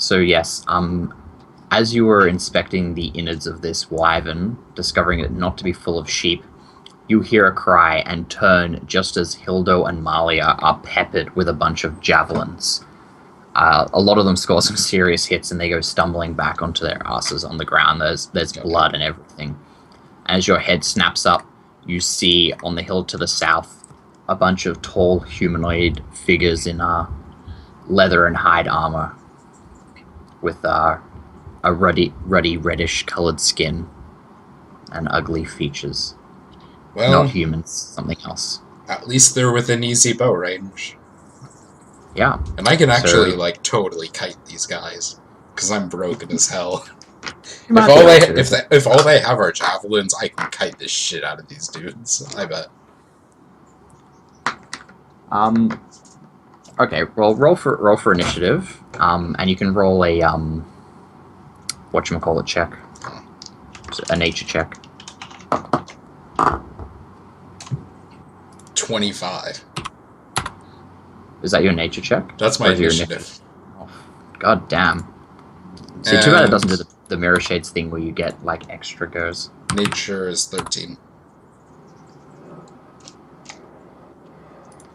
So yes, as you were inspecting the innards of this wyvern, discovering it not to be full of sheep, you hear a cry and turn just as Hildo and Malia are peppered with a bunch of javelins. A lot of them score some serious hits and they go stumbling back onto their asses on the ground. There's blood and everything. As your head snaps up, you see on the hill to the south a bunch of tall humanoid figures in leather and hide armor with a ruddy reddish colored skin and ugly features. Well, Not humans, something else. at least they're within easy bow range. Yeah. And I can actually, totally kite these guys. Because I'm broken as hell. If all they have are javelins, I can kite the shit out of these dudes. I bet. Okay, well, roll for initiative, and you can roll a whatchamacallit check, a nature check. 25. Is that your nature check? That's my initiative. Oh, God damn. See, too bad it doesn't do the mirror shades thing where you get like extra goes. Nature is 13.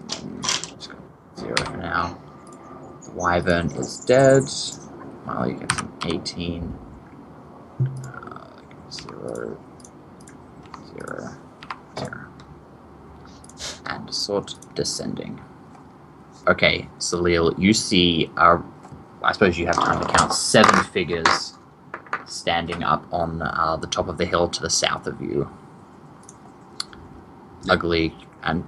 Let's go 0 for now. The wyvern is dead. Well, you get some 18. 0, 0, 0. And sword descending. Okay, Salil, you see, I suppose you have time to count 7 figures standing up on the top of the hill to the south of you. Ugly, and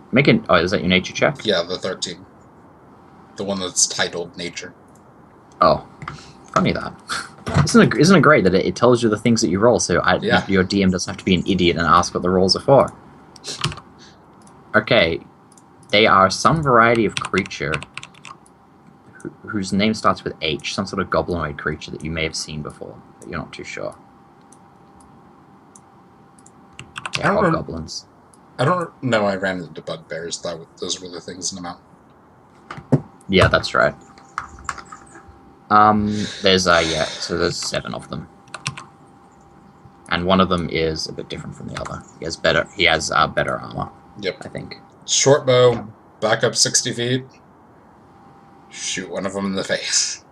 oh, is that your nature check? Yeah, the 13. The one that's titled Nature. Oh, funny that. Isn't it great that it tells you the things that you roll, so your DM doesn't have to be an idiot and ask what the rolls are for. Okay, they are some variety of creature whose name starts with H, some sort of goblinoid creature that you may have seen before, but you're not too sure. Yeah, hobgoblins. I don't know, I ran into bugbears, those were the things in the mountain. Yeah, that's right. So there's 7 of them. And one of them is a bit different from the other. He has better armor. Yep. I think. Short bow, back up 60 feet. Shoot one of them in the face.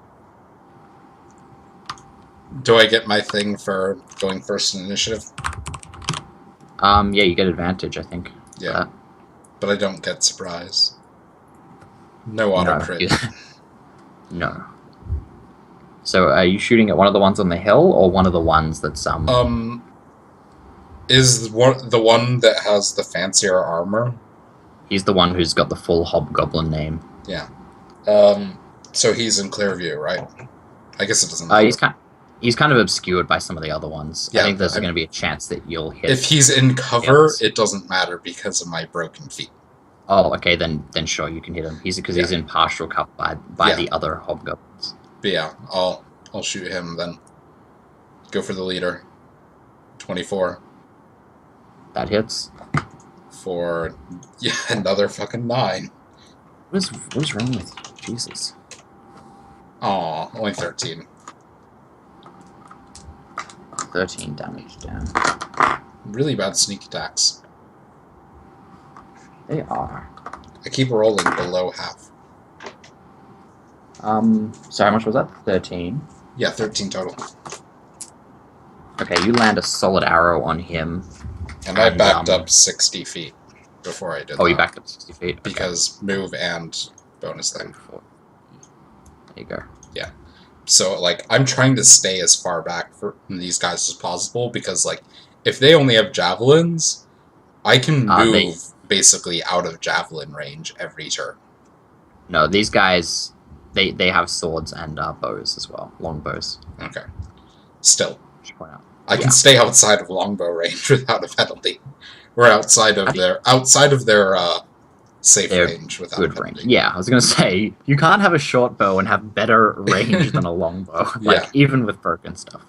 Do I get my thing for going first in initiative? Yeah, you get advantage, I think. Yeah. But I don't get surprise. No auto crit. No. So are you shooting at one of the ones on the hill or one of the ones that's is the one that has the fancier armor? He's the one who's got the full hobgoblin name. Yeah. So he's in clear view, right? I guess it doesn't matter. He's kind of obscured by some of the other ones. Yeah, I think there's going to be a chance that you'll hit. If he's in cover, it doesn't matter because of my broken feet. Oh, okay, then sure, you can hit him. He's in partial cover by the other hobgoblins. But yeah, I'll shoot him then. Go for the leader. 24. That hits. For another fucking 9. What's wrong with you? Jesus. Aw, only 13. 13 damage down. Really bad sneak attacks. They are. I keep rolling below half. So how much was that? 13? Yeah, 13 total. Okay, you land a solid arrow on him. And I backed up 60 feet before I did that. Oh, you backed up 60 feet? Okay. Because move and bonus thing. There you go. Yeah. So, I'm trying to stay as far back from these guys as possible, because, if they only have javelins, I can move basically out of javelin range every turn. No, these guys, they have swords and bows as well. Long bows. Okay. Still. Point out. I can stay outside of longbow range without a penalty. Or outside of their safe range without good range. Yeah, I was gonna say you can't have a short bow and have better range than a longbow. Even with broken stuff.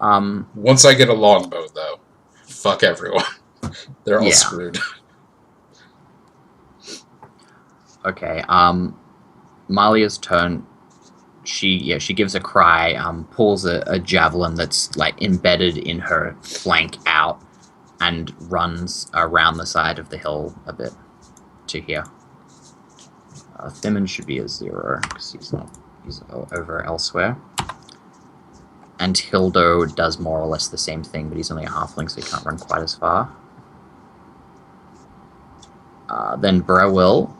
Once I get a longbow though, fuck everyone. They're all screwed. Okay, Malia's turn. she gives a cry, pulls a javelin that's like embedded in her flank out, and runs around the side of the hill a bit to here. Thimmon should be a 0 because he's over elsewhere. And Hildo does more or less the same thing, but he's only a halfling, so he can't run quite as far. Then Brewil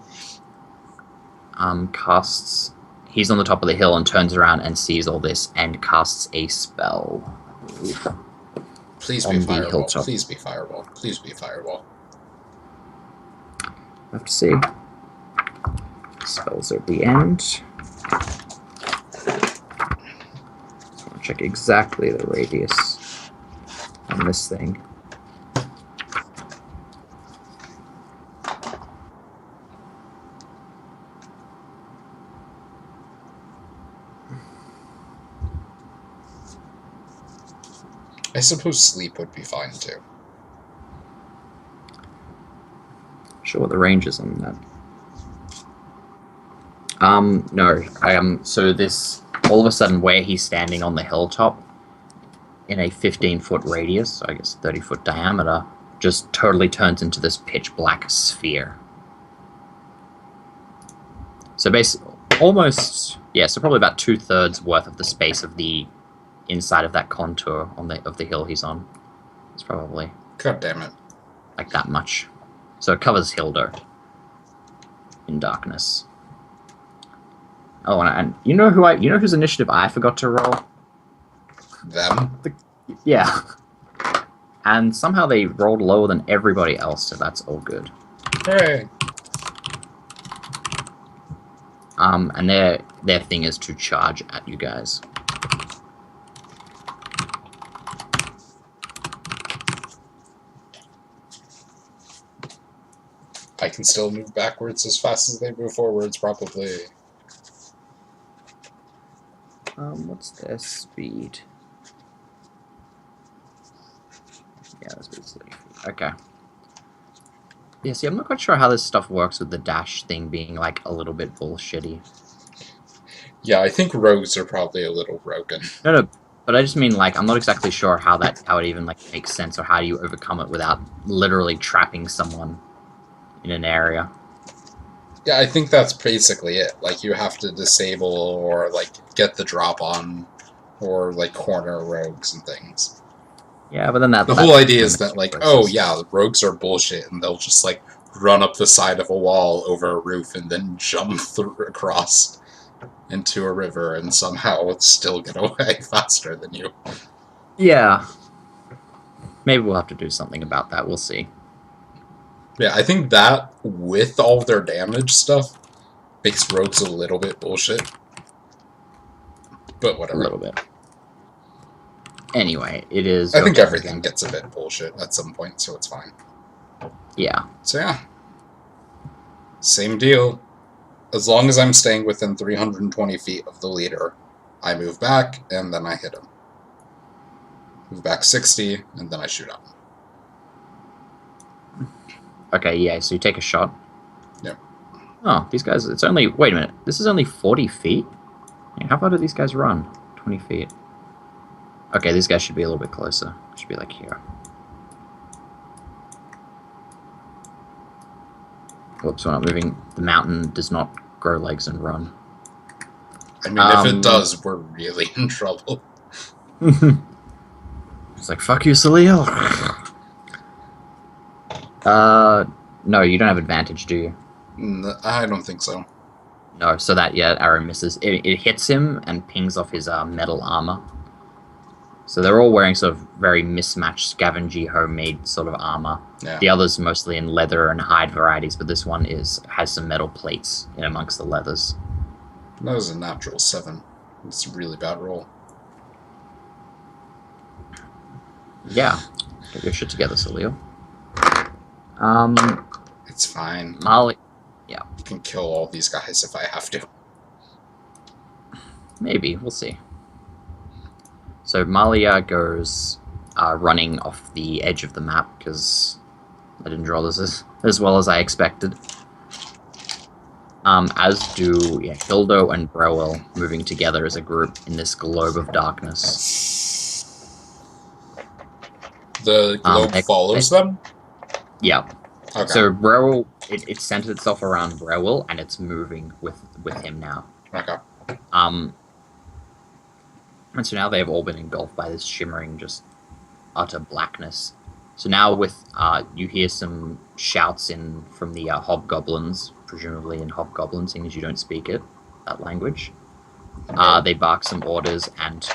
casts. He's on the top of the hill and turns around and sees all this and casts a spell. Please be fireball. Please be fireball. Please be fireball. I have to see. Spells are at the end. Just want to check exactly the radius on this thing. I suppose sleep would be fine too. Sure what the range is on that. No, so this, all of a sudden where he's standing on the hilltop, in a 15-foot radius, so I guess 30-foot diameter, just totally turns into this pitch black sphere. So basically, almost, yeah, so probably about 2/3 worth of the space of the inside of that contour of the hill he's on. It's probably, God damn it, like that much. So it covers Hildo in darkness. Oh, and you know whose initiative I forgot to roll? Them? Yeah. And somehow they rolled lower than everybody else, so that's all good. Hooray! And their thing is to charge at you guys. I can still move backwards as fast as they move forwards, probably. What's their speed? Yeah, their speed's 30 feet. Okay. Yeah, see, I'm not quite sure how this stuff works with the dash thing being, like, a little bit bullshitty. Yeah, I think rogues are probably a little broken. No, but I just mean, like, I'm not exactly sure how it even, like, makes sense, or how do you overcome it without literally trapping someone in an area. Yeah, I think that's basically it. Like, you have to disable or, like, get the drop on or, like, corner rogues and things. Yeah, but then the whole idea is that, like, oh, yeah, the rogues are bullshit, and they'll just, like, run up the side of a wall over a roof and then jump across into a river and somehow still get away faster than you. Yeah. Maybe we'll have to do something about that. We'll see. Yeah, I think that, with all their damage stuff, makes rogues a little bit bullshit. But whatever. A little bit. Anyway, it is... I think everything gets a bit bullshit at some point, so it's fine. Yeah. So yeah. Same deal. As long as I'm staying within 320 feet of the leader, I move back, and then I hit him. Move back 60, and then I shoot up. Okay, yeah, so you take a shot. Yep. Oh, these guys, it's only... Wait a minute, this is only 40 feet? How far do these guys run? 20 feet. Okay, these guys should be a little bit closer. Should be like here. Whoops, we're not moving. The mountain does not grow legs and run. I mean, if it does, we're really in trouble. It's like, fuck you, Salil. No, you don't have advantage, do you? I don't think so. No, so that, yeah, arrow misses. It hits him and pings off his metal armor. So they're all wearing sort of very mismatched, scavengy, homemade sort of armor. Yeah. The others mostly in leather and hide varieties, but this one has some metal plates in amongst the leathers. That was a natural 7. It's a really bad roll. Yeah. Get your shit together, Salil. It's fine. Molly. Yeah. I can kill all these guys if I have to. Maybe. We'll see. So Malia goes running off the edge of the map, because I didn't draw this as well as I expected. As do Hildo and Browell moving together as a group in this globe of darkness. The globe follows them? Yeah. Okay. So Browell, it centered itself around Browell, and it's moving with him now. Okay. And so now they've all been engulfed by this shimmering, just utter blackness. So now with you hear some shouts from the hobgoblins, presumably in hobgoblin, seeing as you don't speak that language. They bark some orders, and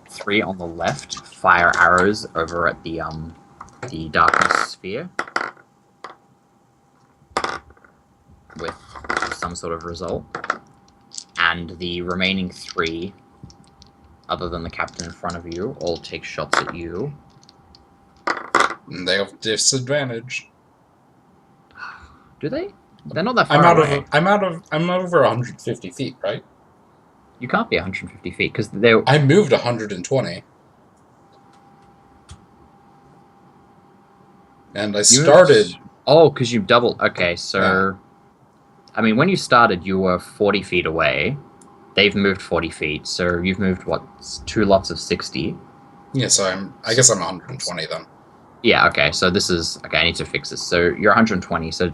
3 on the left fire arrows over at the darkness sphere with some sort of result. And the remaining 3, other than the captain in front of you, all take shots at you. They have disadvantage. Do they? They're not that far away. I'm over 150 feet, right? You can't be 150 feet because I moved 120. And I started. Oh, because you doubled. Okay, so yeah. I mean, when you started, you were 40 feet away. They've moved 40 feet, so you've moved what? 2 lots of 60. Yeah, so I guess I'm 120 then. Yeah, okay, so this is... Okay, I need to fix this. So you're 120, so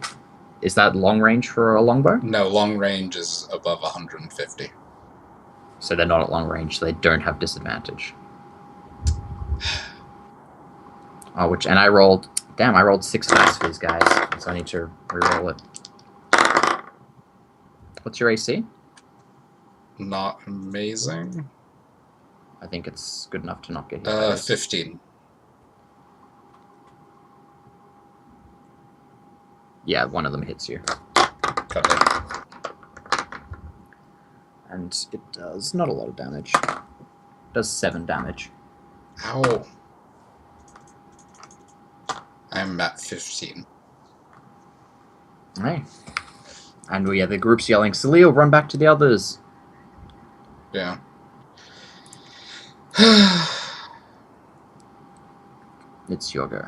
is that long range for a longbow? No, long range is above 150. So they're not at long range, so they don't have disadvantage. Oh, and I rolled... Damn, I rolled 6 dice for these guys, so I need to reroll it. What's your AC? Not amazing. I think it's good enough to not get hit. 15. Yeah, one of them hits you. Got it. And it does not a lot of damage. It does 7 damage. Ow. I'm at 15. Right. And the group's yelling, Salil, run back to the others. Yeah. It's your go.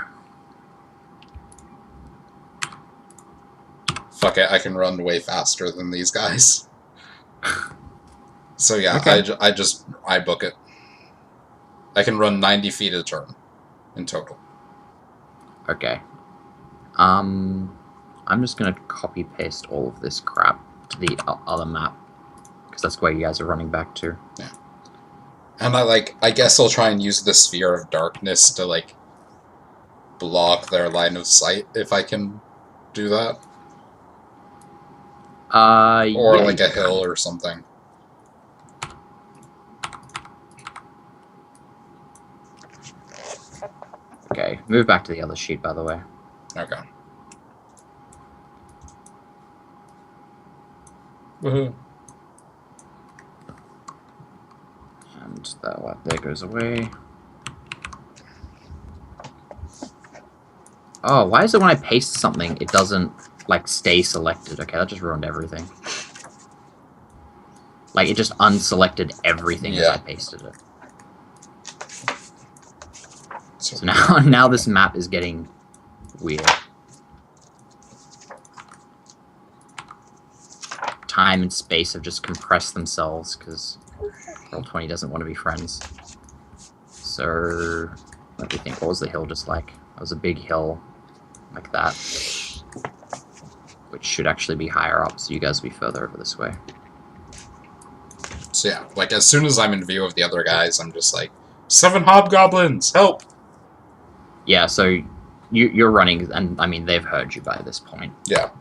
Fuck it, I can run way faster than these guys. So yeah, okay. I book it. I can run 90 feet a turn in total. Okay. I'm just gonna copy paste all of this crap to the other map because that's where you guys are running back to. Yeah. And I guess I'll try and use the sphere of darkness to like block their line of sight if I can do that. Or like a hill or something. Okay, move back to the other sheet, by the way. Okay. Woohoo. And that there goes away. Oh, why is it when I paste something, it doesn't, like, stay selected? Okay, that just ruined everything. Like, it just unselected everything as I pasted it. So now this map is getting weird. Time and space have just compressed themselves because Roll20 doesn't want to be friends. So, let me think, what was the hill just like? It was a big hill like that, which should actually be higher up, so you guys will be further over this way. So yeah, like as soon as I'm in view of the other guys, I'm just like, 7 hobgoblins, help! Yeah, so you're running, and I mean, they've heard you by this point. Yeah.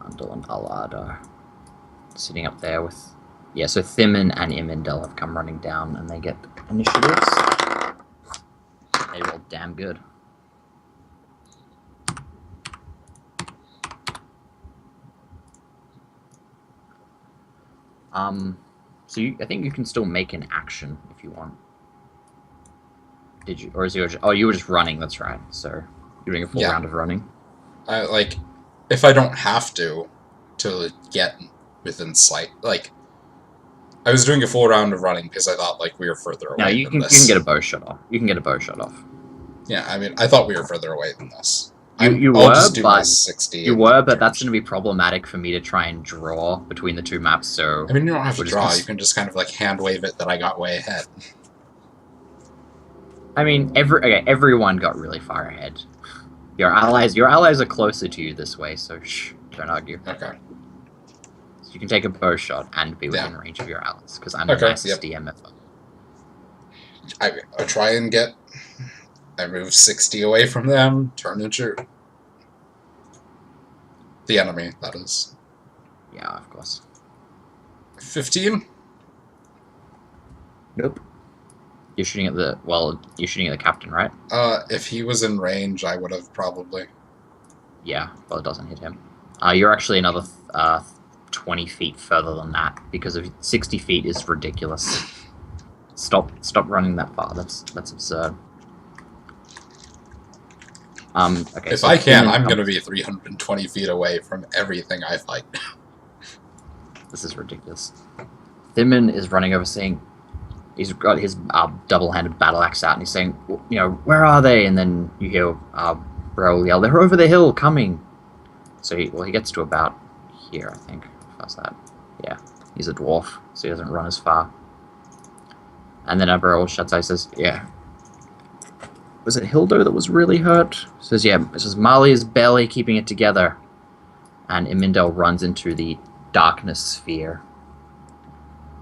Andal and Alad are sitting up there with... Yeah, so Thimin and Imindel have come running down, and they get initiatives. They rolled damn good. So I think you can still make an action if you want. Did you, or is you? Oh, you were just running. That's right. So you're doing a full round of running. If I don't have to get within sight, like I was doing a full round of running because I thought like we were further away. No, you can get a bow shot off. You can get a bow shot off. Yeah, I mean, I thought we were further away than this. I'll just do my 60. You were, but that's going to be problematic for me to try and draw between the two maps. So I mean, you don't have to draw. You can just kind of like hand wave it that I got way ahead. I mean, everyone got really far ahead. Your allies are closer to you this way, so shh, don't argue. Okay. So you can take a bow shot and be within range of your allies, because I'm the nicest DM ever. I try and get... I move 60 away from them, turn and shoot. The enemy, that is. Yeah, of course. 15? Nope. You're shooting at the... Well, you're shooting at the captain, right? If he was in range, I would have probably. Yeah, well, it doesn't hit him. You're actually another 20 feet further than that, because of 60 feet is ridiculous. Stop running that far. That's absurd. Okay. If so I can, I'm going to be 320 feet away from everything I fight. This is ridiculous. Thimin is running over, saying he's got his double-handed battle axe out, and he's saying, you know, where are they? And then you hear Bro yell, they're over the hill, coming. So he gets to about here, I think. How's that? Yeah, he's a dwarf, so he doesn't run as far. And then Bro shuts eyes, says, yeah. Was it Hildo that was really hurt? Says, yeah. It says, Marley is barely keeping it together. And Imindel runs into the darkness sphere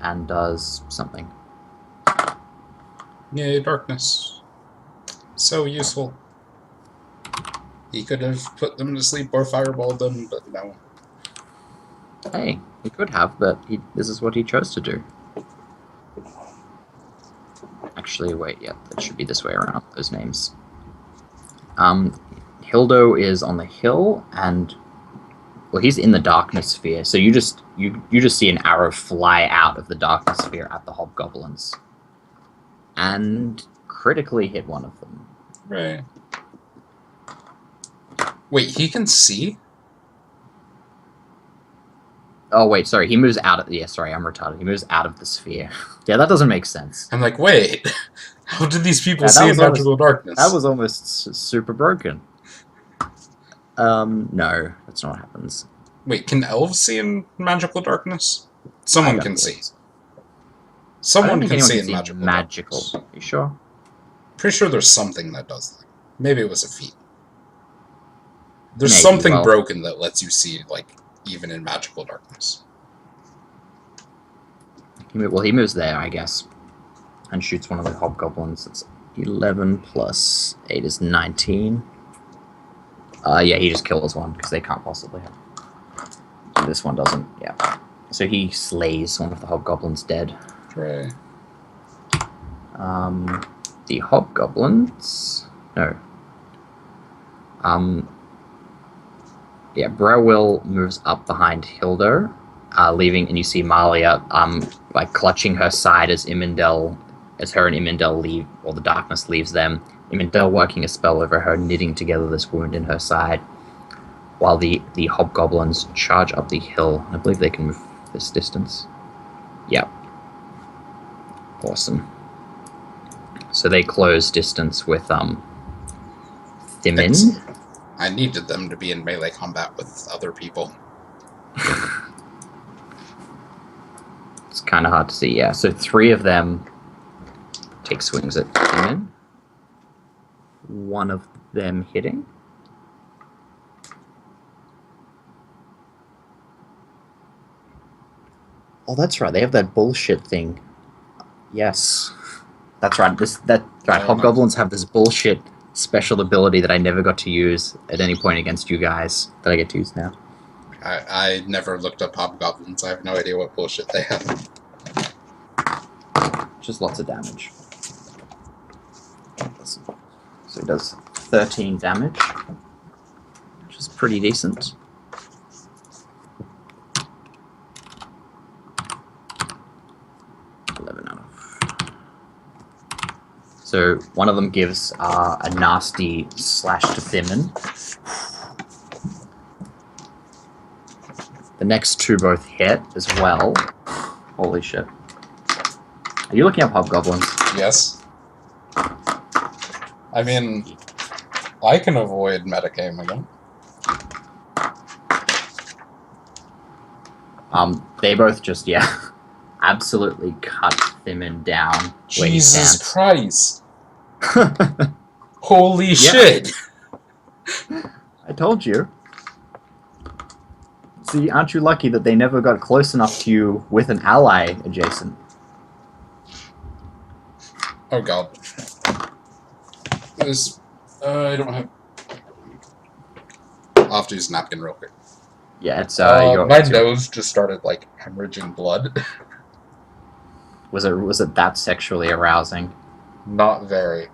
and does something. Yay, darkness. So useful. He could have put them to sleep or fireballed them, but no. Hey, he could have, but this is what he chose to do. Actually, wait, yeah, that should be this way around, those names. Hildo is on the hill, and... Well, he's in the darkness sphere, so you just see an arrow fly out of the darkness sphere at the hobgoblins. And critically hit one of them. Right. Wait, he can see? Oh, wait, sorry, he moves out of... Yeah, sorry, I'm retarded. He moves out of the sphere. Yeah, that doesn't make sense. I'm like, wait, how did these people see in magical darkness? That was almost super broken. No, that's not what happens. Wait, can elves see in magical darkness? Someone can see. Someone can see in magical darkness. You sure? Pretty sure there's something that does that. Maybe it was a feat. There's something broken that lets you see, like, even in magical darkness. Well, he moves there, I guess, and shoots one of the hobgoblins. It's 11 plus 8 is 19. Yeah, he just kills one, because they can't possibly have... This one doesn't, yeah. So he slays one of the hobgoblins dead. Right. The hobgoblins... No. Yeah, Browil moves up behind Hildo, leaving, and you see Malia, like, clutching her side as her and Imindel leave, or the darkness leaves them. Imindel working a spell over her, knitting together this wound in her side, while the hobgoblins charge up the hill. I believe they can move this distance. Yep. Awesome. So they close distance with Thimin. I needed them to be in melee combat with other people. It's kind of hard to see, yeah. So 3 of them take swings at Thimin. One of them hitting. Oh, that's right. They have that bullshit thing. Yes, that's right. Hobgoblins have this bullshit special ability that I never got to use at any point against you guys that I get to use now. I never looked up hobgoblins. I have no idea what bullshit they have. Just lots of damage. So he does 13 damage, which is pretty decent. So one of them gives a nasty slash to Thimin. The next 2 both hit as well. Holy shit. Are you looking up hobgoblins? Yes. I mean, I can avoid metagaming him. They both just, absolutely cut Thimmen down. Jesus Christ! Holy shit! I told you. See, aren't you lucky that they never got close enough to you with an ally adjacent? Oh god. I don't have... I'll have to use a napkin real quick. Yeah, it's my nose just started like hemorrhaging blood. Was it that sexually arousing? Not very.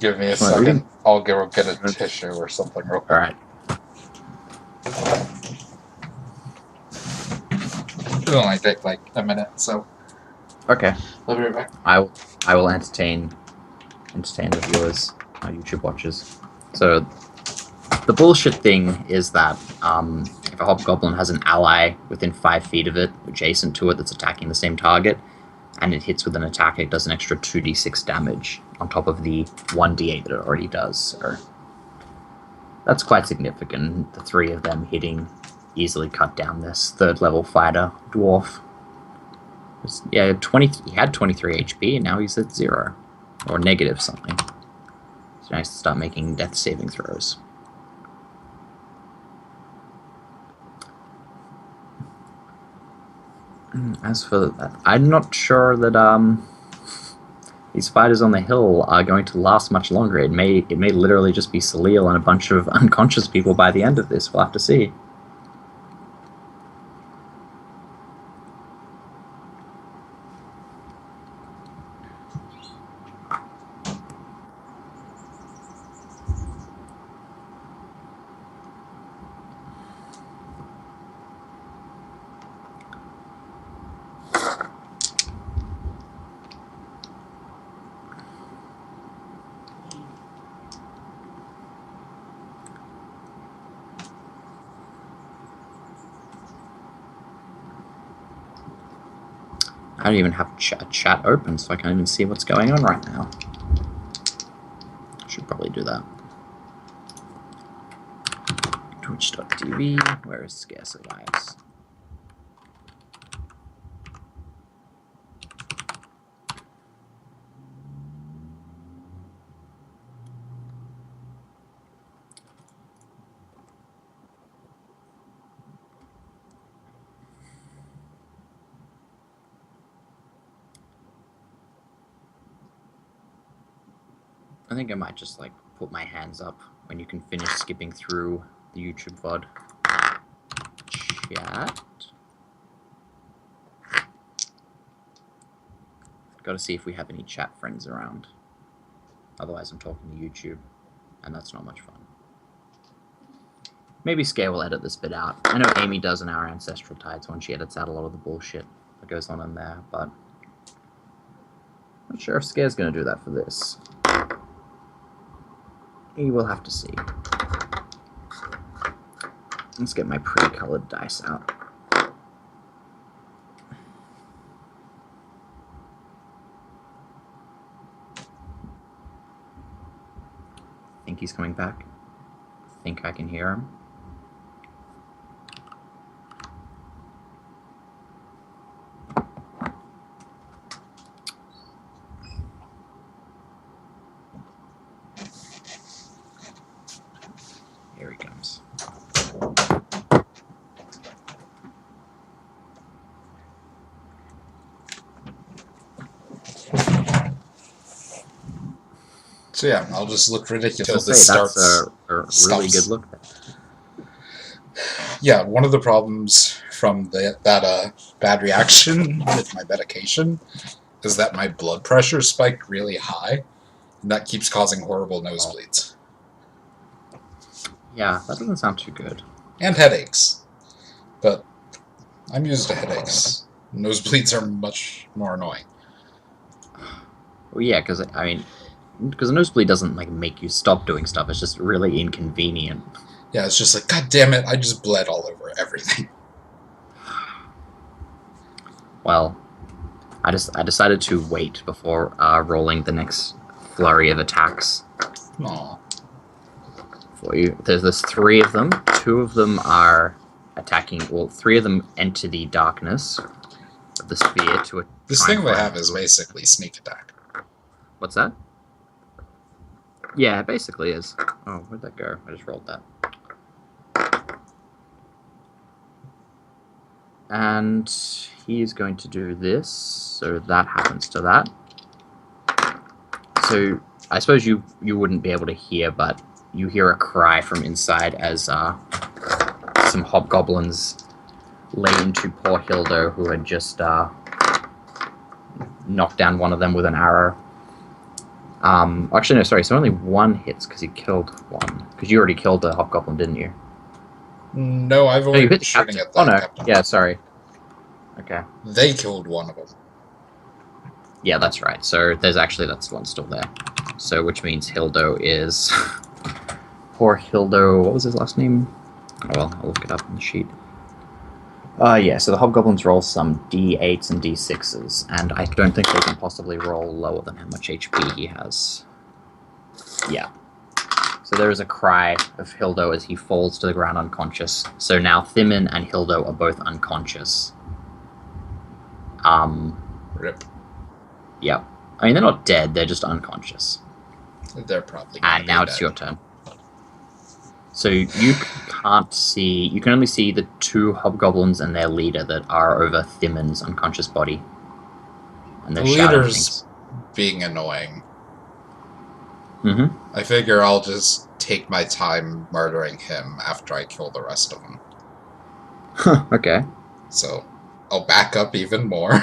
Give me a second. I'll go get a tissue or something real quick. Alright. It'll only take like a minute, so. Okay. I'll be right back. I will entertain the viewers, our YouTube watchers. So the bullshit thing is that if a hobgoblin has an ally within 5 feet of it, adjacent to it, that's attacking the same target, and it hits with an attack, it does an extra 2d6 damage on top of the 1d8 that it already does. So that's quite significant. The 3 of them hitting easily cut down this 3rd level fighter dwarf. Yeah, he had 23 HP, and now he's at 0. Or negative something. It's nice to start making death saving throws. As for that, I'm not sure that these fighters on the hill are going to last much longer. It may literally just be Salil and a bunch of unconscious people by the end of this. We'll have to see. I don't even have chat open, so I can't even see what's going on right now. Should probably do that. Twitch.tv, where is Scarce Lives? I think I might just like put my hands up when you can finish skipping through the YouTube VOD. Chat. Gotta see if we have any chat friends around. Otherwise I'm talking to YouTube, and that's not much fun. Maybe Scare will edit this bit out. I know Amy does in our Ancestral Tides when she edits out a lot of the bullshit that goes on in there, but I'm not sure if Scare's gonna do that for this. We will have to see. Let's get my pre-colored dice out. Think he's coming back. Think I can hear him. Here he comes. So yeah, I'll just look ridiculous until this starts. That's a really good look. Yeah, one of the problems from that bad reaction with my medication is that my blood pressure spiked really high, and that keeps causing horrible nosebleeds. Yeah, that doesn't sound too good. And headaches. But I'm used to headaches. Nosebleeds are much more annoying. Well, yeah, because a nosebleed doesn't like make you stop doing stuff. It's just really inconvenient. Yeah, it's just like, God damn it, I just bled all over everything. Well, I decided to wait before rolling the next flurry of attacks Aw. for you. There's 3 of them. 2 of them are attacking. Well, 3 of them enter the darkness of the sphere to. This thing they have is basically sneak attack. What's that? Yeah, it basically is. Oh, where'd that go? I just rolled that. And he's going to do this, so that happens to that. So I suppose you wouldn't be able to hear, but you hear a cry from inside as some hobgoblins lay into poor Hildo, who had just knocked down one of them with an arrow. Actually, no, sorry. So only 1 hits because he killed 1. Because you already killed the hobgoblin, didn't you? No, I've only been shooting at that. Oh no, captain. Yeah, sorry. Okay. They killed one of them. Yeah, that's right. So that's one still there. So which means Hildo is poor Hildo. What was his last name? Oh well, I'll look it up on the sheet. Yeah. So the hobgoblins roll some d8s and d6s, and I don't think they can possibly roll lower than how much HP he has. Yeah. So there is a cry of Hildo as he falls to the ground unconscious. So now Thimin and Hildo are both unconscious. Rip. Yep. I mean, they're not dead, they're just unconscious. They're probably And now it's your turn. So you can't see... You can only see the 2 hobgoblins and their leader that are over Thimin's unconscious body. And the leader's being annoying. Mm-hmm. I figure I'll just take my time murdering him after I kill the rest of them. Okay. So, I'll back up even more.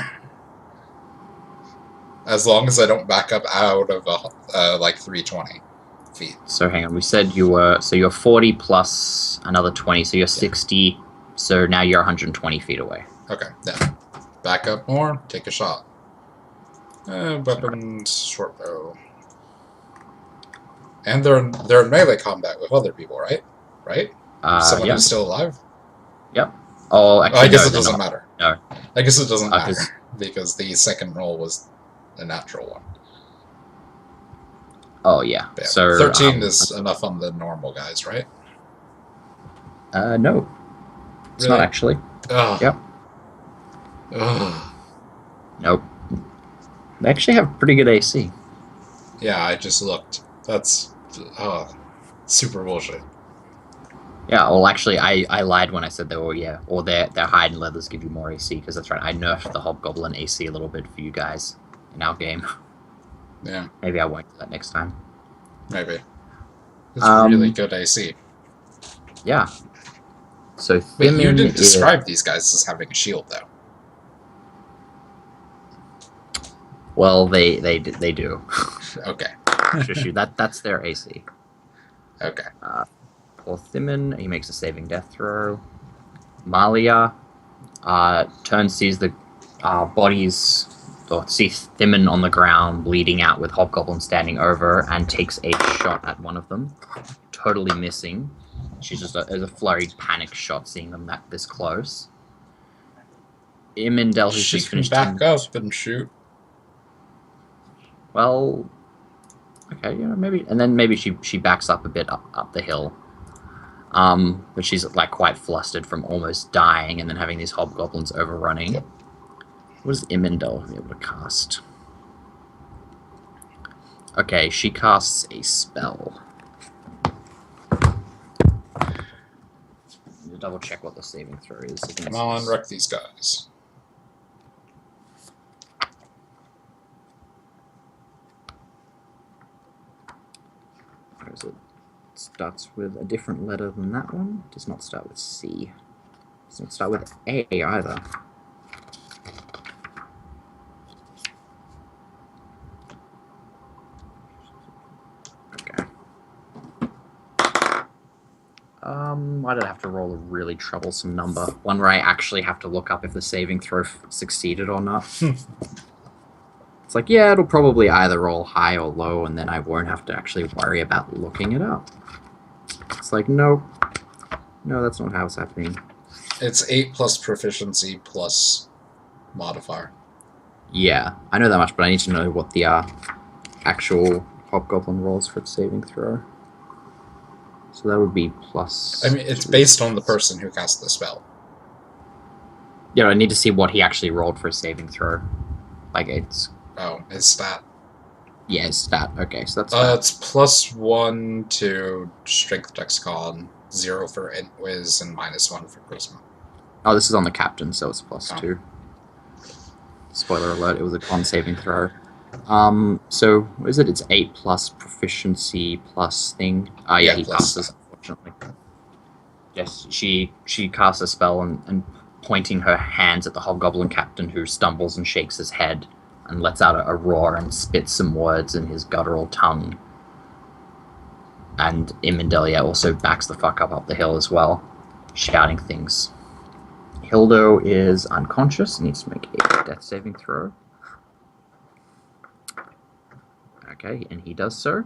As long as I don't back up out of, like, 320 feet. So, hang on. We said you were... So, you're 40 plus another 20, so you're 60. So, now you're 120 feet away. Okay, then. Back up more, take a shot. Weapons, short bow. And they're in melee combat with other people, right? Right? Someone who's still alive? Yep. Oh, actually, I guess it doesn't matter. No. I guess it doesn't matter, because the second roll was a natural one. Oh, yeah. Yeah. So 13 is enough on the normal guys, right? No. It's Really? not actually. Ugh. Yep. Ugh. Nope. They actually have pretty good AC. Yeah, I just looked. That's super bullshit. Yeah, well, actually, I lied when I said they were, yeah. Or their hide and leathers give you more AC, because that's right. I nerfed the hobgoblin AC a little bit for you guys in our game. Yeah. Maybe I won't do that next time. Maybe. It's really good AC. Yeah. So But you didn't describe these guys as having a shield, though. Well, they do. Okay. That's their AC. Okay. Poor Thimin, he makes a saving death throw. Malia sees the bodies, or sees Thimin on the ground, bleeding out with Hobgoblin standing over, and takes a shot at one of them, totally missing. She's just there's a flurried panic shot seeing them this close. Imindel, who's just finished... back up and shoot. Well, okay, yeah, maybe, and then maybe she backs up a bit up the hill, but she's like quite flustered from almost dying and then having these hobgoblins overrunning. Yep. What does Imindel be able to cast? Okay, she casts a spell. Need to double check what the saving throw is. Come on, wreck these guys. Where is it? It starts with a different letter than that one. It does not start with C. It does not start with A either. Okay. Why did I have to roll a really troublesome number? One where I actually have to look up if the saving throw succeeded or not. It's like, yeah, it'll probably either roll high or low, and then I won't have to actually worry about looking it up. It's like, nope. No, that's not how it's happening. It's 8 plus proficiency plus modifier. Yeah, I know that much, but I need to know what the actual hobgoblin rolls for its saving throw. So that would be plus... I mean, it's based on the person who cast the spell. Yeah, I need to see what he actually rolled for a saving throw. Like, it's... Oh, his stat. Yeah, his stat. Okay, so that's stat. It's +1 to Strength, Dex, Con, 0 for Int Wiz, and -1 for Charisma. Oh, this is on the captain, so it's +2. Spoiler alert, it was a con saving throw. So, what is it? It's 8 plus proficiency plus thing. Yeah, he passes, unfortunately. Yes, she casts a spell and pointing her hands at the hobgoblin captain, who stumbles and shakes his head and lets out a roar and spits some words in his guttural tongue. And Imendelia also backs the fuck up the hill as well, shouting things. Hildo is unconscious, needs to make a death saving throw. Okay, and he does so.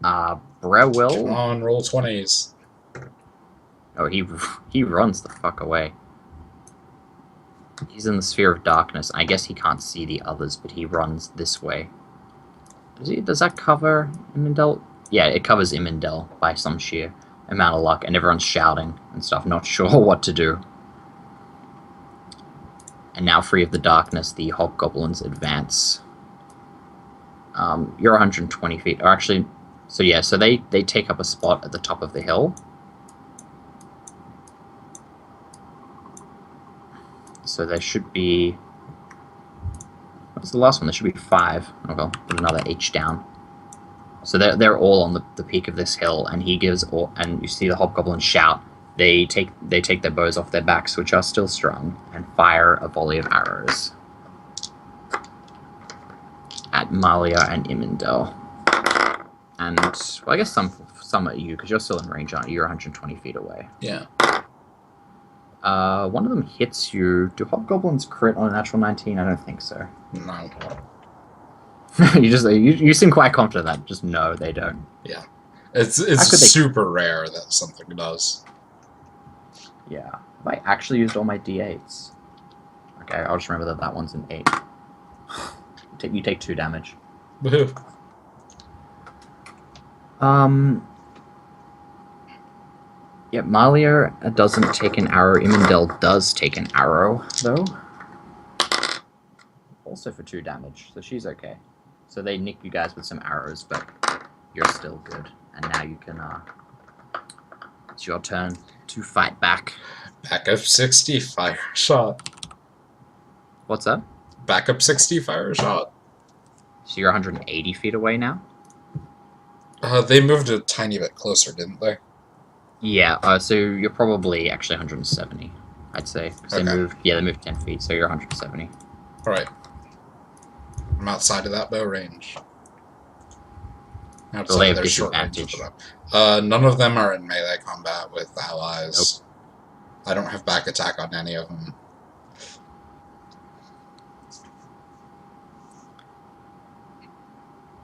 Brewell... Come on, roll 20s. Oh, he runs the fuck away. He's in the sphere of darkness. I guess he can't see the others, but he runs this way. Does that cover Imendel? Yeah, it covers Imendel by some sheer amount of luck, and everyone's shouting and stuff, not sure what to do. And now, free of the darkness, the hobgoblins advance. You're 120 feet. Or actually, so yeah, so they take up a spot at the top of the hill. So there should be... What's the last one? There should be 5. Oh well, put another H down. So they're all on the peak of this hill, and he gives all, and you see the hobgoblins shout. They take their bows off their backs, which are still strung, and fire a volley of arrows at Malia and Imendel. And well, I guess some at you, because you're still in range, aren't you? You're 120 feet away. Yeah. One of them hits you. Do hobgoblins crit on a natural 19? I don't think so. No. you seem quite confident that just no, they don't. Yeah. It's super rare that something does. Yeah. Have I actually used all my d8s? Okay, I'll just remember that one's an 8. You take 2 damage. Woohoo. Yeah, Malia doesn't take an arrow. Imendel does take an arrow, though. Also for 2 damage, so she's okay. So they nick you guys with some arrows, but you're still good. And now you can, it's your turn to fight back. Backup 60, fire shot. What's that? Backup 60, fire shot. So you're 180 feet away now? They moved a tiny bit closer, didn't they? Yeah, so you're probably actually 170, I'd say. Okay. They moved 10 feet, so you're 170. Alright. I'm outside of that bow range. Outside of their short range. None of them are in melee combat with allies. Nope. I don't have back attack on any of them.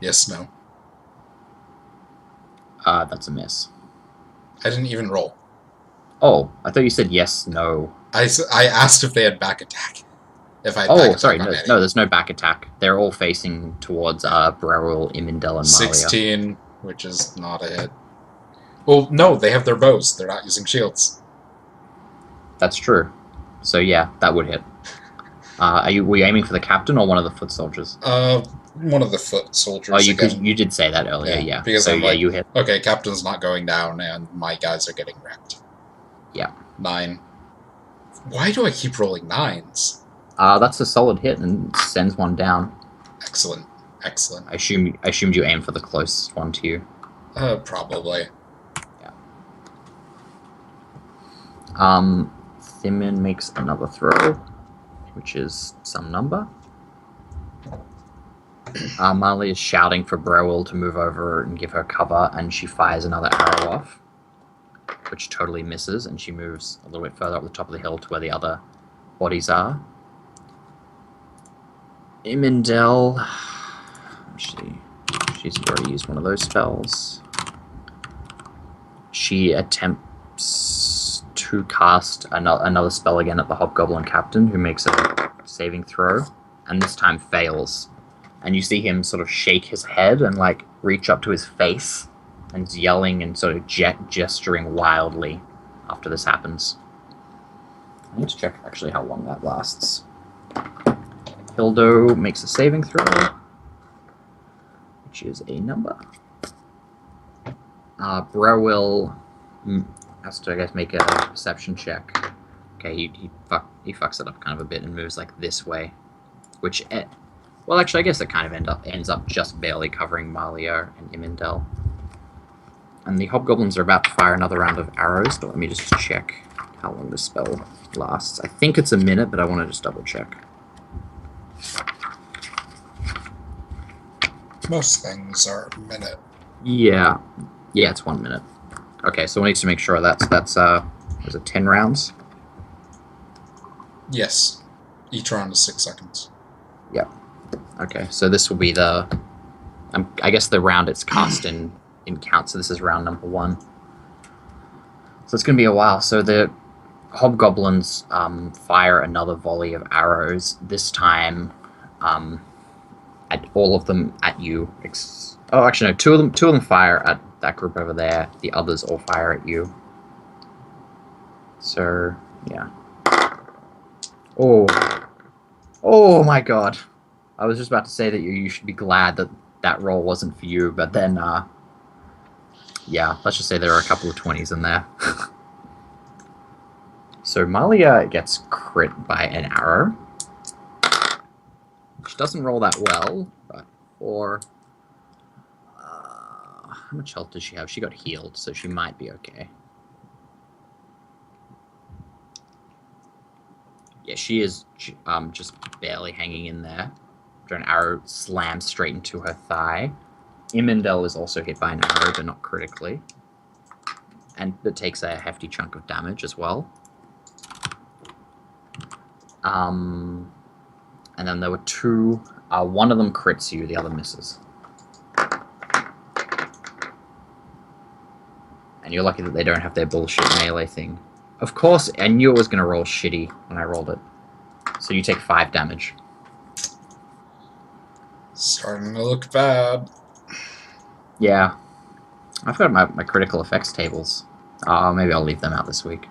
Yes, no. That's a miss. I didn't even roll. Oh, I thought you said yes, no. I asked if they had back attack. If I had back sorry, attack no, there's no back attack. They're all facing towards Breril, Imendel, and Malia. 16, which is not a hit. Well, no, they have their bows. They're not using shields. That's true. So yeah, that would hit. Were you aiming for the captain or one of the foot soldiers? One of the foot soldiers. Oh, you did say that earlier, yeah. Because so, I'm like, you hit. Okay, captain's not going down, and my guys are getting wrecked. Yeah. 9. Why do I keep rolling 9s? That's a solid hit and sends one down. Excellent, excellent. I assumed you aimed for the closest one to you. Probably. Yeah. Thimin makes another throw, which is some number. Marley is shouting for Browell to move over and give her cover, and she fires another arrow off, which totally misses, and she moves a little bit further up the top of the hill to where the other bodies are. Imendel, she's already used one of those spells. She attempts to cast another spell again at the Hobgoblin Captain, who makes a saving throw, and this time fails. and you see him sort of shake his head and like reach up to his face, and he's yelling and sort of gesturing wildly after this happens. I need to check actually how long that lasts. Hildo makes a saving throw, which is a number. Browell has to, I guess, make a perception check. Okay, he fucks it up kind of a bit and moves like this way, which, well, actually, I guess it kind of ends up just barely covering Malia and Imendel. And the hobgoblins are about to fire another round of arrows, but let me just check how long the spell lasts. I think it's a minute, but I want to just double check. Most things are a minute. Yeah, it's 1 minute. Okay, so we need to make sure that's was it 10 rounds? Yes, each round is 6 seconds. Yeah. Okay, so this will be the, I guess the round it's cast in count. So this is round number 1. So it's going to be a while. So the hobgoblins fire another volley of arrows. This time, at all of them at you. Oh, actually no, two of them fire at that group over there. The others all fire at you. So yeah. Oh my god. I was just about to say that you should be glad that that roll wasn't for you, but then, yeah, let's just say there are a couple of 20s in there. So Malia gets crit by an arrow. She doesn't roll that well, but for... how much health does she have? She got healed, so she might be okay. Yeah, she is just barely hanging in there. After an arrow slams straight into her thigh. Imendel is also hit by an arrow, but not critically. And that takes a hefty chunk of damage as well. And then there were 2. One of them crits you, the other misses. And you're lucky that they don't have their bullshit melee thing. Of course, I knew it was going to roll shitty when I rolled it. So you take 5 damage. Starting to look bad. Yeah. I've got my critical effects tables. Maybe I'll leave them out this week.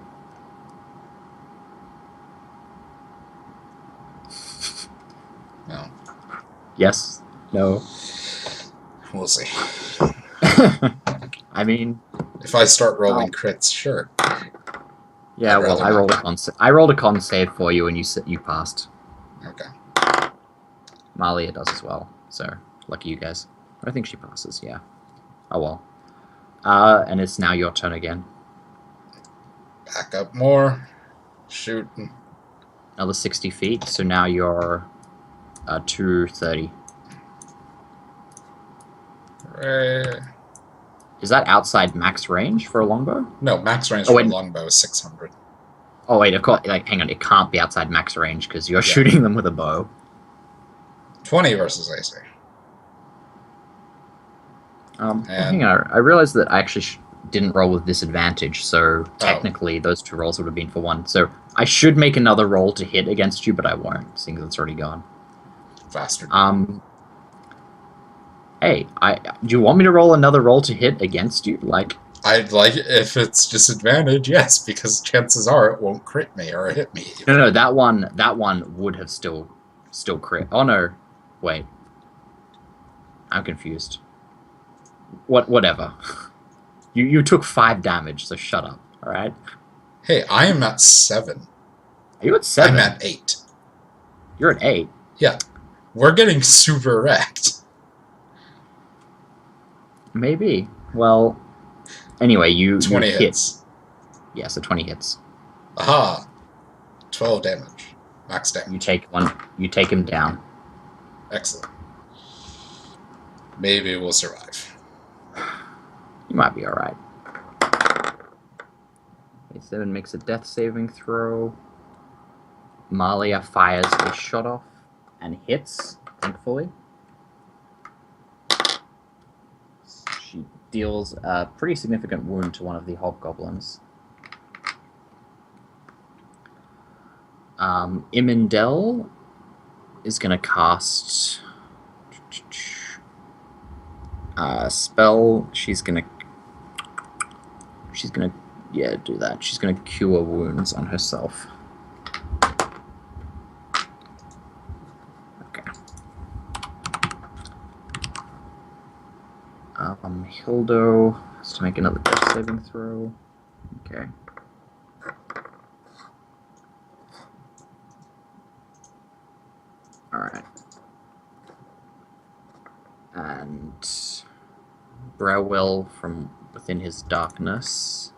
No. Yes? No? We'll see. I mean... If I start rolling crits, sure. Yeah, well, I rolled a con save for you, and you passed. Okay. Malia does as well, so lucky you guys. I think she passes, yeah. Oh well. And it's now your turn again. Back up more. Shoot. Another 60 feet, so now you're 230. Right. Is that outside max range for a longbow? No, max range for a longbow is 600. Oh wait, of course, like, hang on, it can't be outside max range because you're shooting them with a bow. 20 versus AC. Hang on, I realized that I actually didn't roll with disadvantage, so technically those 2 rolls would have been for 1. So I should make another roll to hit against you, but I won't, seeing as it's already gone. Faster. Hey, do you want me to roll another roll to hit against you? Like, I'd like it if it's disadvantage, yes, because chances are it won't crit me or hit me. No, that one would have still crit. Oh no, wait, I'm confused. Whatever. You took 5 damage, so shut up. All right. Hey, I am at 7. Are you at 7? I'm at 8. You're at 8. Yeah, we're getting super wrecked. Maybe. Well, anyway, you 20 hit. hits. Yeah, so 20 hits. Aha! 12 damage. Max damage. You take one. You take him down. Excellent. Maybe we'll survive. You might be alright. 7 makes a death saving throw. Malia fires a shot off and hits, thankfully. She deals a pretty significant wound to one of the hobgoblins. Imendel is going to cast Spell. She's gonna, yeah, do that. She's gonna cure wounds on herself. Okay. Hildo has to make another death saving throw. Okay. Alright. And Browell from within his darkness.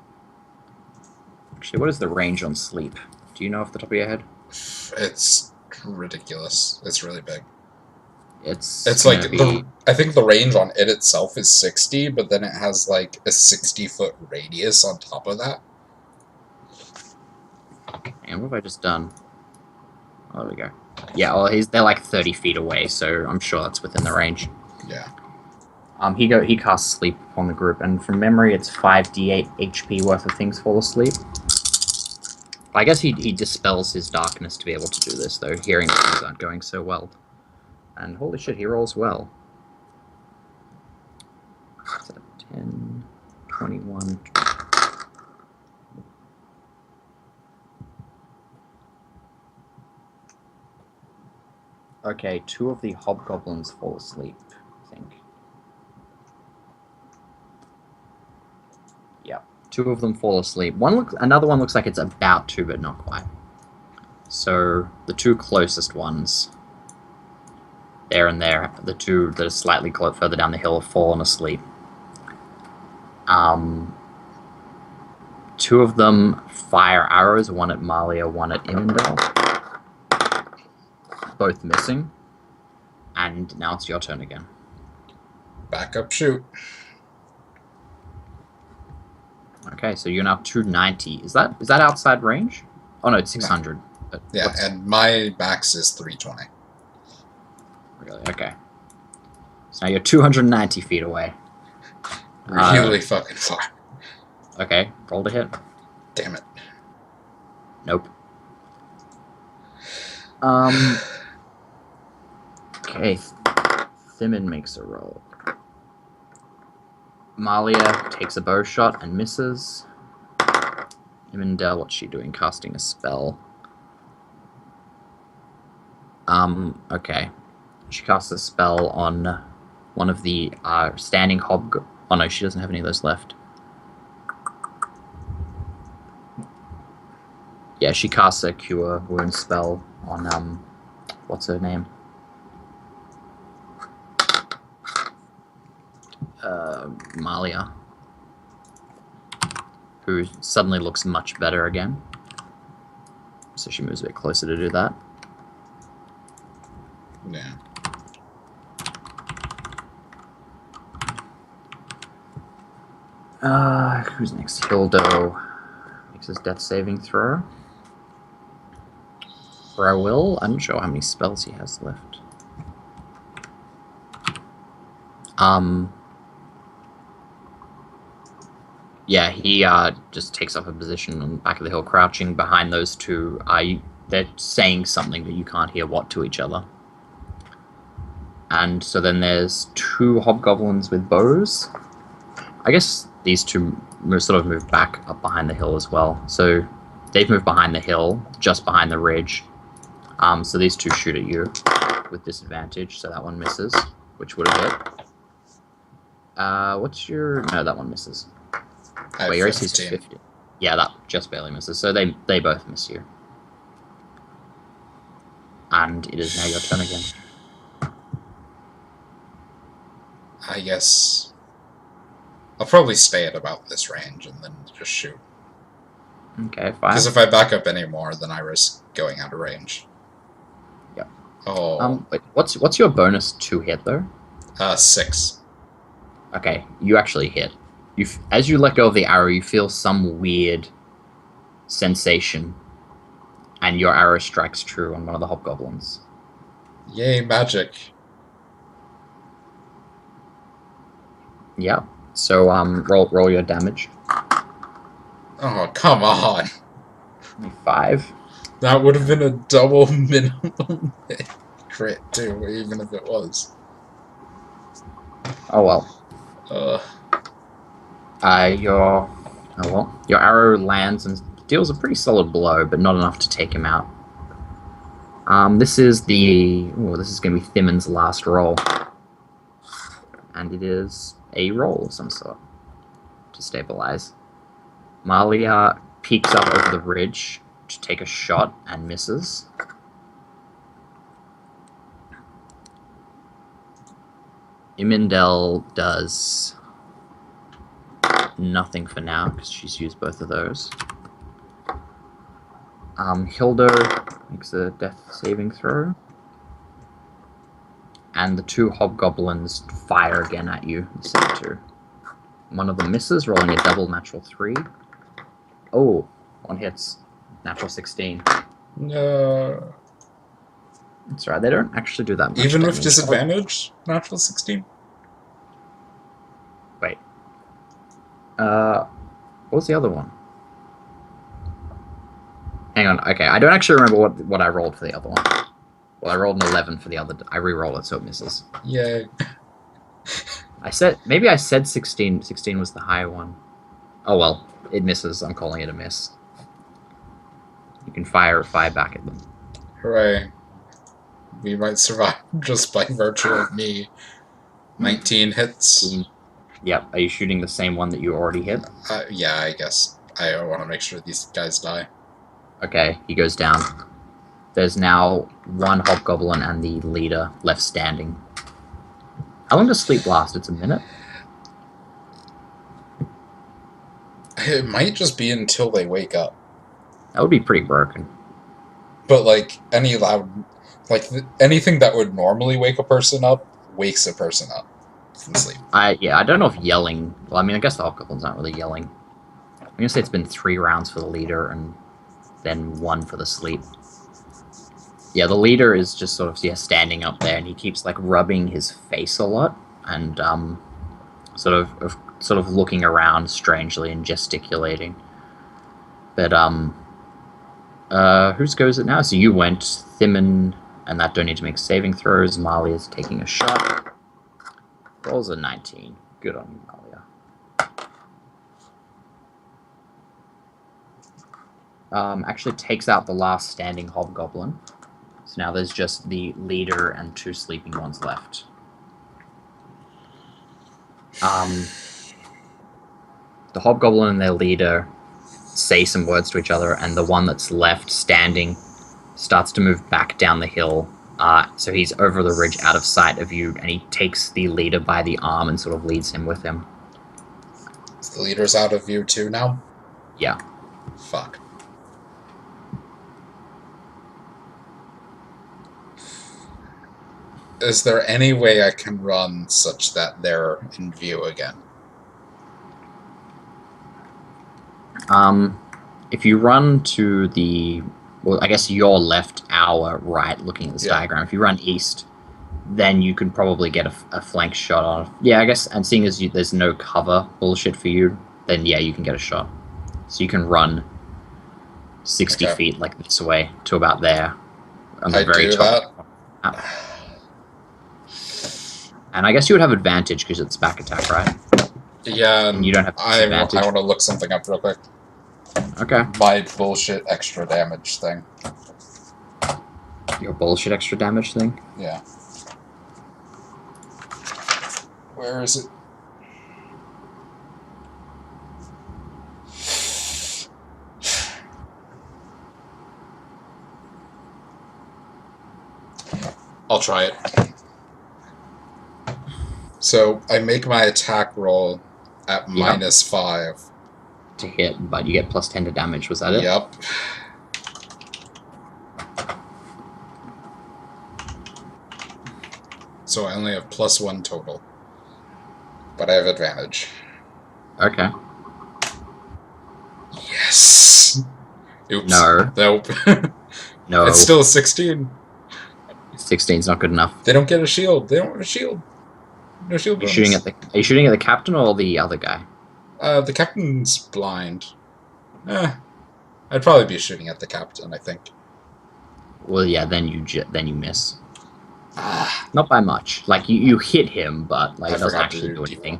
Actually, what is the range on sleep? Do you know off the top of your head? It's ridiculous. It's really big. It's like I think the range on it itself is 60, but then it has like a 60-foot radius on top of that. And what have I just done? Oh, there we go. Yeah, well, they're like 30 feet away, so I'm sure that's within the range. Yeah. He casts sleep upon the group, and from memory, it's 5d8 HP worth of things fall asleep. I guess he dispels his darkness to be able to do this, though, hearing that things aren't going so well. And holy shit, he rolls well. 10, 21. Okay, 2 of the hobgoblins fall asleep, I think. Yep, 2 of them fall asleep. Another one looks like it's about to, but not quite. So the 2 closest ones, there and there, the 2 that are slightly further down the hill have fallen asleep. 2 of them fire arrows, one at Malia, one at Imendel. Both missing. And now it's your turn again. Back up, shoot. Okay, so you're now 290. Is that outside range? Oh no, it's 600. No. Yeah, and my max is 320. Really? Okay. So now you're 290 feet away. Really fucking far. Okay, roll to hit. Damn it. Nope. Okay, Thimin makes a roll. Malia takes a bow shot and misses. Imendel, what's she doing? Casting a spell. Okay. She casts a spell on one of the standing hobgoblins. Oh no, she doesn't have any of those left. Yeah, she casts a cure wound spell on, what's her name? Malia, who suddenly looks much better again. So she moves a bit closer to do that. Yeah. Who's next? Hildo makes his death saving throw. I'm not sure how many spells he has left. Yeah, he just takes up a position on the back of the hill, crouching behind those 2. They're saying something, but you can't hear what to each other. And so then there's 2 hobgoblins with bows. I guess these 2 sort of move back up behind the hill as well. So they've moved behind the hill, just behind the ridge. So these 2 shoot at you with disadvantage. So that one misses, which would have hit. What's your... No, that one misses. Wait, your AC is 50. Yeah, that just barely misses. So they both miss you. And it is now your turn again. I guess I'll probably stay at about this range and then just shoot. Okay, fine. Because if I back up any more, then I risk going out of range. Yep. Oh. Wait, what's your bonus to hit though? 6. Okay, you actually hit. As you let go of the arrow, you feel some weird sensation, and your arrow strikes true on one of the hobgoblins. Yay, magic! Yeah. So roll your damage. Oh, come on! 5. That would have been a double minimum crit too, even if it was. Oh well. Your arrow lands and deals a pretty solid blow, but not enough to take him out. This is going to be Thimon's last roll, and it is a roll of some sort to stabilize. Malia peeks up over the ridge to take a shot and misses. Imindel does nothing for now because she's used both of those. Hildo makes a death saving throw. And the two hobgoblins fire again at you. The same two. One of them misses, rolling a double natural 3. Oh, one hits. Natural 16. No. That's right, they don't actually do that much Even damage. with disadvantage? Natural 16? Wait. What was the other one? Hang on, okay, I don't actually remember what I rolled for the other one. Well, I rolled an 11 for the other. I re-roll it so it misses. Yay. Maybe I said 16. 16 was the high one. Oh well, it misses. I'm calling it a miss. You can fire back at them. Hooray. We might survive just by virtue of me. 19 hits. Yep. Are you shooting the same one that you already hit? Yeah, I guess. I want to make sure these guys die. Okay, he goes down. There's now one hobgoblin and the leader left standing. How long does sleep last? It's a minute? It might just be until they wake up. That would be pretty broken. But, like, any loud... Like, anything that would normally wake a person up, wakes a person up from sleep. I don't know if yelling... Well, I mean, I guess the hobgoblins aren't really yelling. I'm going to say it's been 3 rounds for the leader and then 1 for the sleep. Yeah, the leader is just sort of standing up there, and he keeps like rubbing his face a lot, and sort of looking around strangely and gesticulating. But whose goes it now? So you went, Thimon, and that don't need to make saving throws. Malia is taking a shot. Rolls a 19. Good on you, Malia. Actually takes out the last standing hobgoblin. So now there's just the leader and 2 sleeping ones left. The hobgoblin and their leader say some words to each other, and the one that's left standing starts to move back down the hill. So he's over the ridge out of sight of you, and he takes the leader by the arm and sort of leads him with him. The leader's out of view too now? Yeah. Fuck. Is there any way I can run such that they're in view again? If you run to the... Well, I guess your left, our right, looking at this diagram. If you run east, then you can probably get a flank shot on... Yeah, I guess, and seeing as there's no cover bullshit for you, then yeah, you can get a shot. So you can run 60 feet like this way to about there. On the very top. And I guess you would have advantage because it's back attack, right? Yeah, and you don't have disadvantage. I want to look something up real quick. Okay. My bullshit extra damage thing. Your bullshit extra damage thing? Yeah. Where is it? I'll try it. So, I make my attack roll at -5. To hit, but you get +10 to damage, was that it? Yep. So I only have +1 total. But I have advantage. Okay. Yes! Oops. No. Nope. No. It's still 16. 16's not good enough. They don't get a shield. They don't have a shield. No shield bonus. Are you shooting at the captain or the other guy? The captain's blind. I'd probably be shooting at the captain, I think. Well, yeah, then you miss. Not by much. Like, you hit him, but like, it doesn't actually do anything.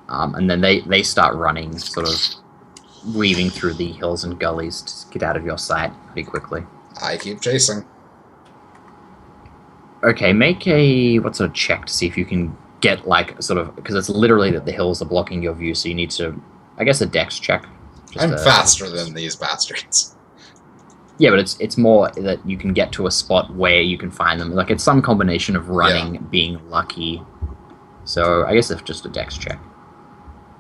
And then they start running, sort of weaving through the hills and gullies to get out of your sight pretty quickly. I keep chasing. Okay, make a what's a check to see if you can get like sort of because it's literally that the hills are blocking your view, so you need to, I guess, a dex check. I'm faster than these bastards. Yeah, but it's more that you can get to a spot where you can find them. Like it's some combination of running, being lucky. So I guess it's just a dex check.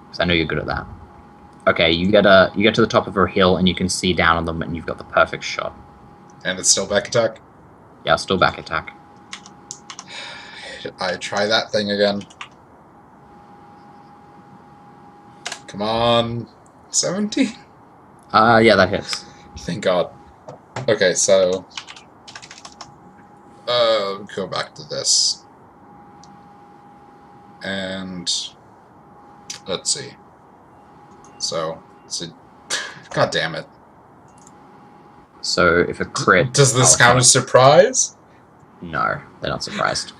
Because I know you're good at that. Okay, you get to the top of a hill and you can see down on them, and you've got the perfect shot. And it's still back attack? Yeah, still back attack. I try that thing again. Come on. 17? Yeah, that hits. Thank God. Okay, so... go back to this. And... let's see. So, God damn it. So, if a crit... Does this count as surprise? No, they're not surprised.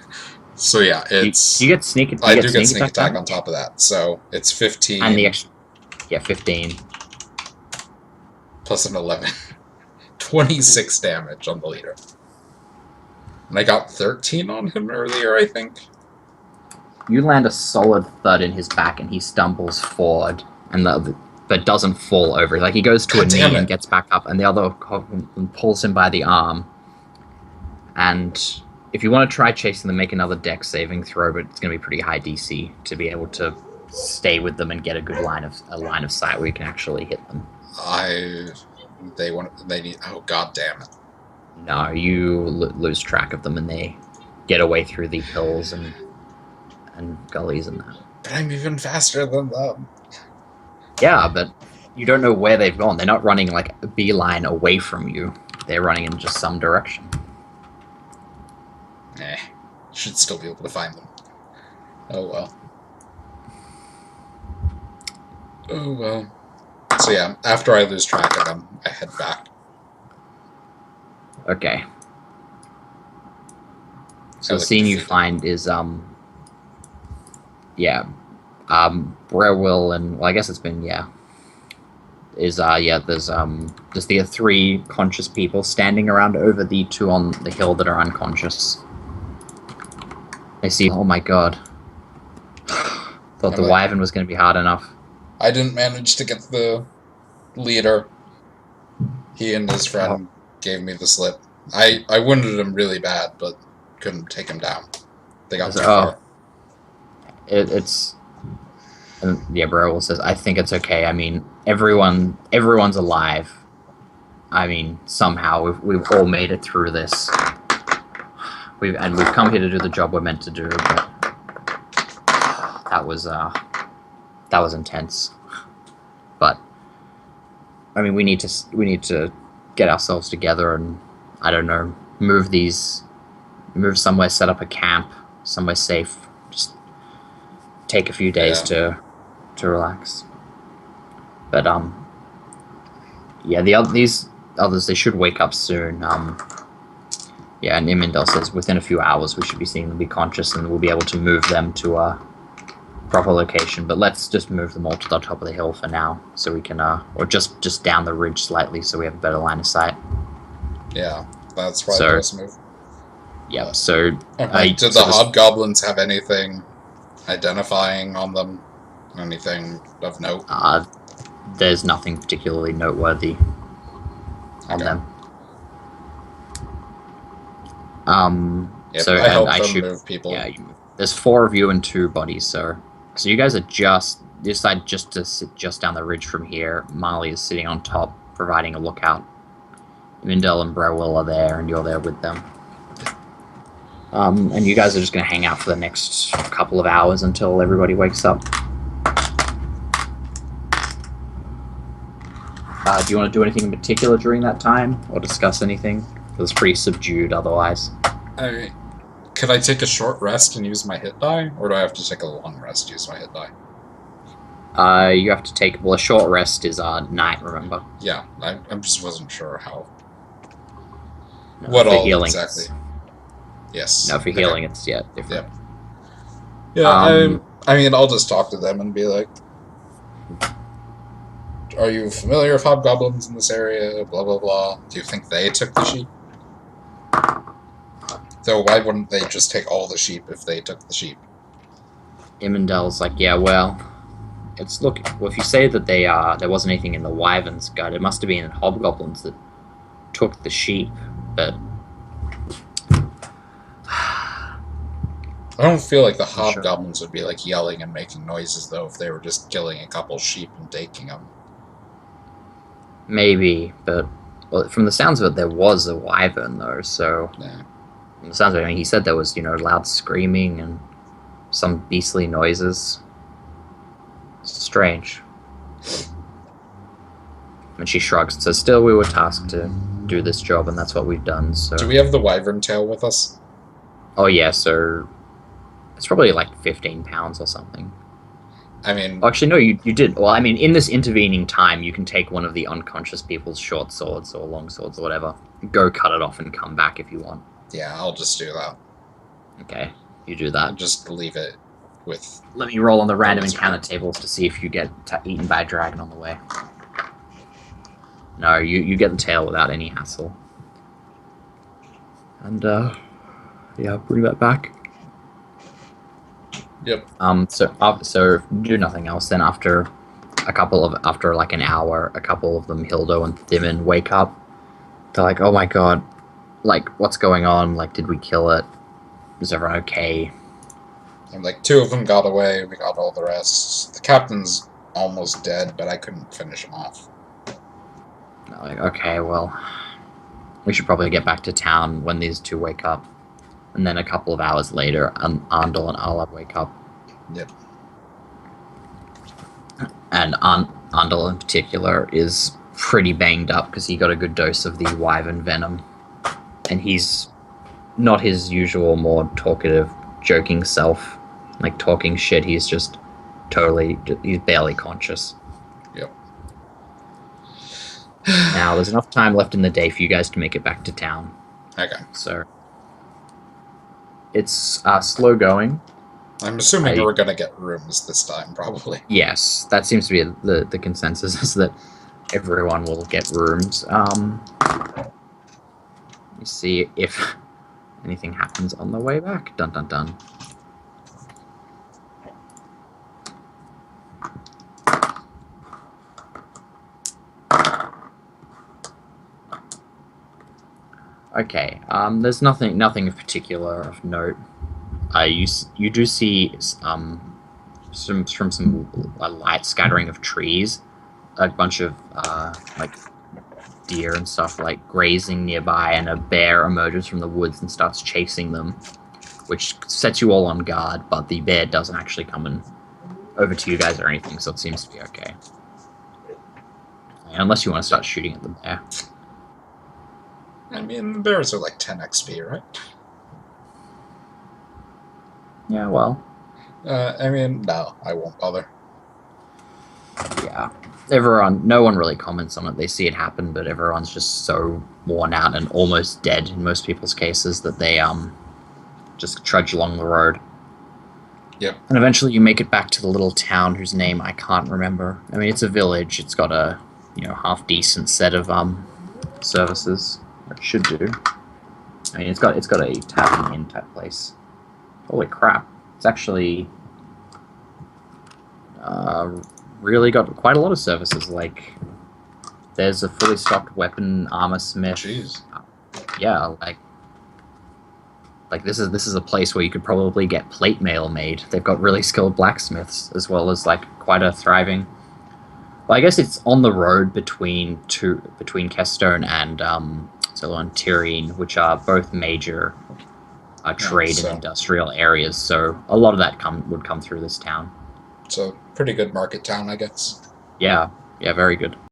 So yeah, it's... You get sneak attack. I do get sneak attack on top of that, so it's 15. And the extra... Yeah, 15. Plus an 11. 26 damage on the leader. And I got 13 on him earlier, I think. You land a solid thud in his back, and he stumbles forward, and but doesn't fall over. Like, he goes to a knee and gets back up, and the other pulls him by the arm. And if you want to try chasing them, make another dex saving throw, but it's going to be pretty high DC to be able to stay with them and get a good line of sight where you can actually hit them. They need... oh, God damn it. No, you lose track of them, and they get away through the hills and gullies and that. But I'm even faster than them. Yeah, but you don't know where they've gone. They're not running like a beeline away from you. They're running in just some direction. Should still be able to find them. Oh well. Oh well. So yeah, after I lose track of them, I head back. Okay. So the scene you find is Brewell and, well, I guess it's been, there's just the three conscious people standing around over the two on the hill that are unconscious. They see, oh my god. Thought the wyvern was going to be hard enough. I didn't manage to get the leader. He and his friend gave me the slip. I wounded him really bad, but couldn't take him down. They got too far. And Brewell says, I think it's okay. I mean, everyone's alive. I mean, somehow we've all made it through this. We've come here to do the job we're meant to do, but that was intense. But I mean, we need to get ourselves together and, I don't know, move somewhere, set up a camp somewhere safe. Just take a few days to relax. But these others, they should wake up soon. And Imendel says within a few hours we should be seeing them be conscious, and we'll be able to move them to a proper location. But let's just move them all to the top of the hill for now, so we can, or just down the ridge slightly, so we have a better line of sight. Yeah, that's probably the best move. Yeah. So, did the hobgoblins have anything identifying on them? Anything of note? There's nothing particularly noteworthy on them. So I help them move people. Yeah, there's 4 of you and 2 bodies, so you guys are you decide just to sit just down the ridge from here. Marley is sitting on top, providing a lookout. Imendel and Brewell are there, and you're there with them. And you guys are just going to hang out for the next couple of hours until everybody wakes up. Do you want to do anything in particular during that time, or discuss anything? It was pretty subdued otherwise. Could I take a short rest and use my hit die, or do I have to take a long rest to use my hit die? You have to take... Well, a short rest is night, remember? Yeah, I just wasn't sure how... No, what all healing exactly. Yes. No, for healing it's different. Yeah, I mean, I'll just talk to them and be like, "Are you familiar with hobgoblins in this area? Blah blah blah. Do you think they took the sheep? So why wouldn't they just take all the sheep if they took the sheep?" Imendel's like, yeah, well, well, if you say that there wasn't anything in the wyvern's gut, it must have been hobgoblins that took the sheep, but I don't feel like the I'm sure. hobgoblins would be like yelling and making noises though if they were just killing a couple sheep and taking them. Maybe, but well, from the sounds of it, there was a wyvern though. So Yeah. from the sounds of it, I mean, he said there was loud screaming and some beastly noises. Strange. And she shrugs and says, "Still, we were tasked to do this job, and that's what we've done." So. Do we have the wyvern tail with us? Oh yeah, so it's probably like 15 pounds or something. I mean, actually, no, you did. Well, I mean, in this intervening time, you can take one of the unconscious people's short swords or long swords or whatever, go cut it off and come back if you want. Yeah, I'll just do that. Okay, you do that. I'll just leave it with... Let me roll on the random encounter tables to see if you get eaten by a dragon on the way. No, you get the tail without any hassle. And, yeah, bring that back. Yep. So if you do nothing else, then after like an hour, a couple of them, Hildo and Thimin, wake up. They're like, "Oh my god, like what's going on? Like, did we kill it? Is everyone okay?" And like 2 of them got away, we got all the rest. The captain's almost dead, but I couldn't finish him off. Like, okay, well, we should probably get back to town when these 2 wake up. And then a couple of hours later, Andal and Ala wake up. Yep. And Andal in particular is pretty banged up because he got a good dose of the wyvern venom. And he's not his usual more talkative, joking self. Like, talking shit, he's just he's barely conscious. Yep. Now, there's enough time left in the day for you guys to make it back to town. Okay. So, it's slow going. I'm assuming we're going to get rooms this time, probably. Yes, that seems to be the consensus, is that everyone will get rooms. Let me see if anything happens on the way back. Dun dun dun. Okay, there's nothing of particular of note. You do see some light scattering of trees, a bunch of like deer and stuff like grazing nearby, and a bear emerges from the woods and starts chasing them, which sets you all on guard. But the bear doesn't actually come over to you guys or anything, so it seems to be okay. Unless you want to start shooting at the bear. I mean, the bears are like 10 XP, right? Yeah, well. I mean, no, I won't bother. Yeah. No one really comments on it. They see it happen, but everyone's just so worn out and almost dead in most people's cases that they just trudge along the road. Yep. And eventually you make it back to the little town whose name I can't remember. I mean, it's a village. It's got a, half-decent set of services. It should do. I mean, it's got a tavern inn type place. Holy crap! It's actually really got quite a lot of services. Like, there's a fully stocked weapon armor smith. Jeez. Yeah, like this is a place where you could probably get plate mail made. They've got really skilled blacksmiths, as well as like quite a thriving. Well, I guess it's on the road between Kestone and Zillow and Tyrene, which are both major trade and industrial areas. So a lot of that would come through this town. So pretty good market town, I guess. Yeah, very good.